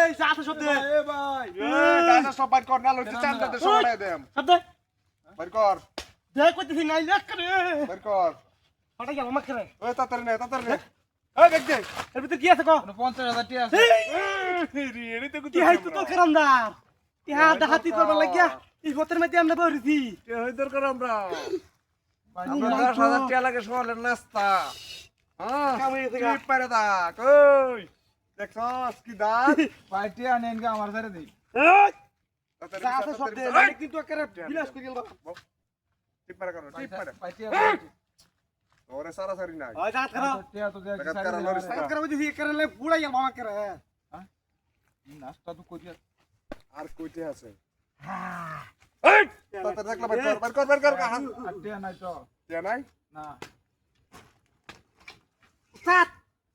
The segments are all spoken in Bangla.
এই সাথে সব দে এ ভাই দাদা সব বাইর কর না লইতে চান্দাতে সব বাড়াই দেম সব দে বাইর কর দে কইতেছি নাই লাখ করে বাইর কর হটা গেল আমাকে রে ওই তাড়াতাড়ি নে এই দেখ দে এর ভিতর কি আছে কো 50,000 টাকা আছে রে তো কি হাই তো কারামদার ইহা ডাহাতি করবার লাগিয়া এই ভোটের মধ্যে আমরা বইছি কে হই দরকার আমরা আমরা 10,000 টাকা লাগে সকালের নাস্তা হ্যাঁ কামে থেকে তুই পারে দা কই দেখছস কি দাঁত ভাই টিয়া নেন গে আমার ছেড়ে দেই এই তাড়াতাড়ি সাথে সব দে তাড়াতাড়ি। কিন্তু একেবারে বিলাস করে গেল ঠিক পারে করো ঠিক পারে ভাই টিয়া ওরে সারাসারি নাই ওই জাত করো টিয়া তো দেখ টাকা কারা লরিস সাত করে বুঝি করে বুড়াই গেল মামা করে নাস্তা তো করিয়া আর কইতে আছে হ্যাঁ এই তাড়াতাড়ি দেখলা বাইর কর আর টিয়া নাই তো কে নাই না উস্তাদ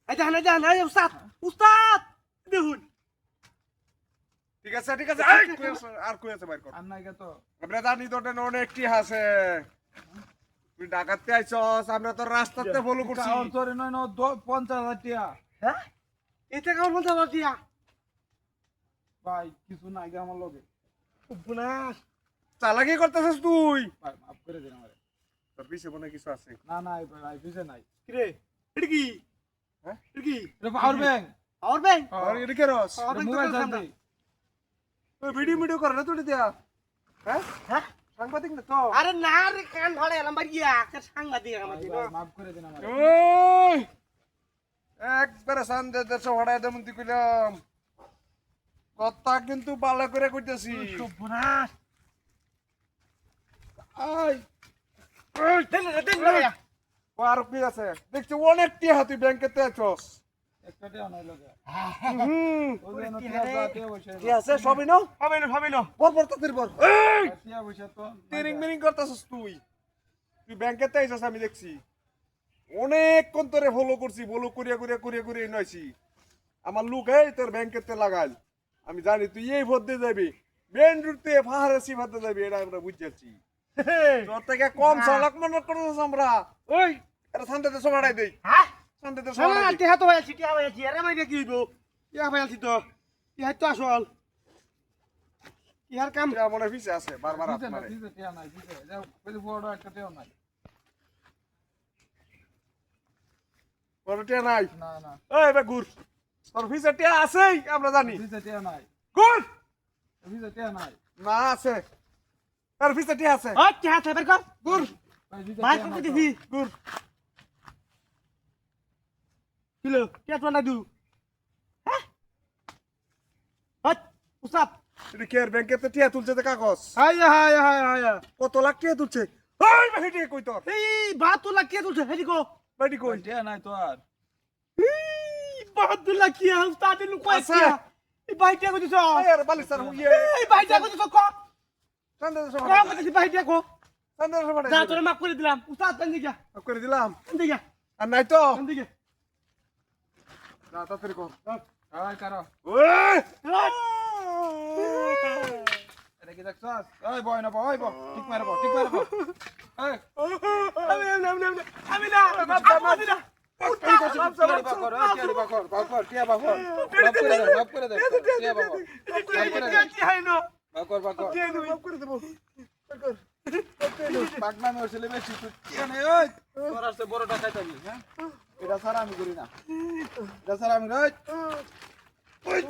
এই জান এই উস্তাদ দেখুন ঠিক আছে এই কই আছে আর কই আছে বাইর কর আর নাই গে তো আমরা জানি তো অনেকটি আছে তুই ডাকাতে আইছস আমরা তো রাস্তাতে ফলো করছি কাউর ধরে নয় না 50,000 টাকা হ্যাঁ এটা কাউর বলতে দিয়া ভাই কিছু নাই গে আমার লগে বুনাস চালাকি করতেছস তুই ভাই মাফ করে দেন আমারে তোর পিছে মনে কিছু আছে না না ভাই বুঝে নাই কি রে এটা কি হ্যাঁ এটা কি এটা পাওয়ার ব্যাংক আর ব্যাংক আর এদিকে রস মোবাইল চার্জ ওই ভিডিও করে না তুই দিয়া হ্যাঁ হ্যাঁ সাংবাদিক না তো আরে না রে কান ধরে এলাম বাড়িয়া কে সাংবাদিক আমার দিন মাফ করে দেন আমারে ওই একবারে সান্দে দেশ হড়ায় দেমন তুই কইলাম কথা কিন্তু ভালো করে কইতেছি বুনাস আই দেন না ও আর কি আছে দেখছি অনেকটি হাতি ব্যাংকেতে আছস একটা টাকা নাই লগে হুম ওই জন্য টিয়া বসে কি আছে সবই নাও হবে না বর তাদের বর টিয়া বসে তো তিরিং মিরিং করতেছস তুই ব্যাংকেতে আইছস আমি দেখছি অনেকক্ষণ ধরে ফলো করছি ফলো করিয়া নইছি আমার লোক এই তোর ব্যাংকেতে লাগাইল আমি জানি তুই এই ভোট দিয়ে যাবি মেন রুটে পাহাড়ে সিফাতে যাবি এটা আমরা বুঝে যাচ্ছি তোর থেকে কম চালাক মনে করতেছ আমরা ওই এটা শান্তিতে সমাড়াই দেই হ্যাঁ শান্তিতে না সমাড়াই দেই টিহা তো হয়েছি টিহা হয়েছি আরে মাইরে কি হইব টিহা হয়েছি তো টিহা তো আসল টিহার কাম এটা মনে পিছে আছে বারবার হাত দিতে না মারে দিতে টিয়া নাই দিতে যাও কইলে বড় একটা টিয়া নাই বড়টিয়া নাই না না এই বে গুর তোর পিছে টিয়া আছেই আমরা জানি দিতে টিয়া নাই গুর দিতে টিয়া নাই না আছে তোর পিছে টিয়া আছে ও টিহা থাকবে কর গুর ভাই দিতে ভাই টিয়া কোন নাই দিছি গুর কিলো টিহা তো না দু হ্যাঁ উস্তাদ এটা কে ব্যাংকেতে টিয়া তুলছে তো কাগজ হায় কত লাখ টিয়া তুলছে ওই বেশি টিয়া কই তোর এই বাতুলা কে তুলছে হেদিকো বাড়ি কই কই টিয়া নাই তো আর বাতুলা কি উস্তাদ নু কই আছে। এই বাইটা কো দিছ এই আর বালি স্যার হুইয়ে এই বাইটা কো দিছ ক শান্তিতে কম সমাড়াই দিছি বাইটা কো শান্তিতে সমাড়াই যা তোরে মাফ করে দিলাম উস্তাদ বন্ধি যা করে দিলাম বন্ধি যা আর নাই তো বন্ধি যা না তাড়াতাড়ি কর আয় কারো ওই এটা কি দেখছস ওই বয় না বয় বয় ঠিক মারব ঠিক মারব এই আমি না আমি না টিয়া বাকর মাফ করে দে টিয়া বাকর কি হয় না বাকর বাকর মাফ করে দেবো পাগনামি হইছিল বেশি তুই টিয়া নেই ওই তোর আসতে বড় টাকা চাবি হ্যাঁ এটা ছাড়া আমি করি না এটা ছাড়া আমি ওই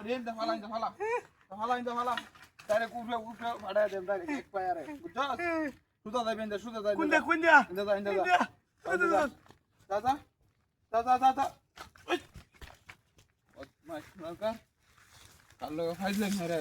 রেন দে ফালা ডাইরেক্ট উঠে ফাড়ায় দেন ডাইরেক্ট এক পায়ারে বুঝছস সুদা যাবেন দে সুদা যাবেন কুন্দা যা ওই মাছ নরকা কালো ফাইল মেরে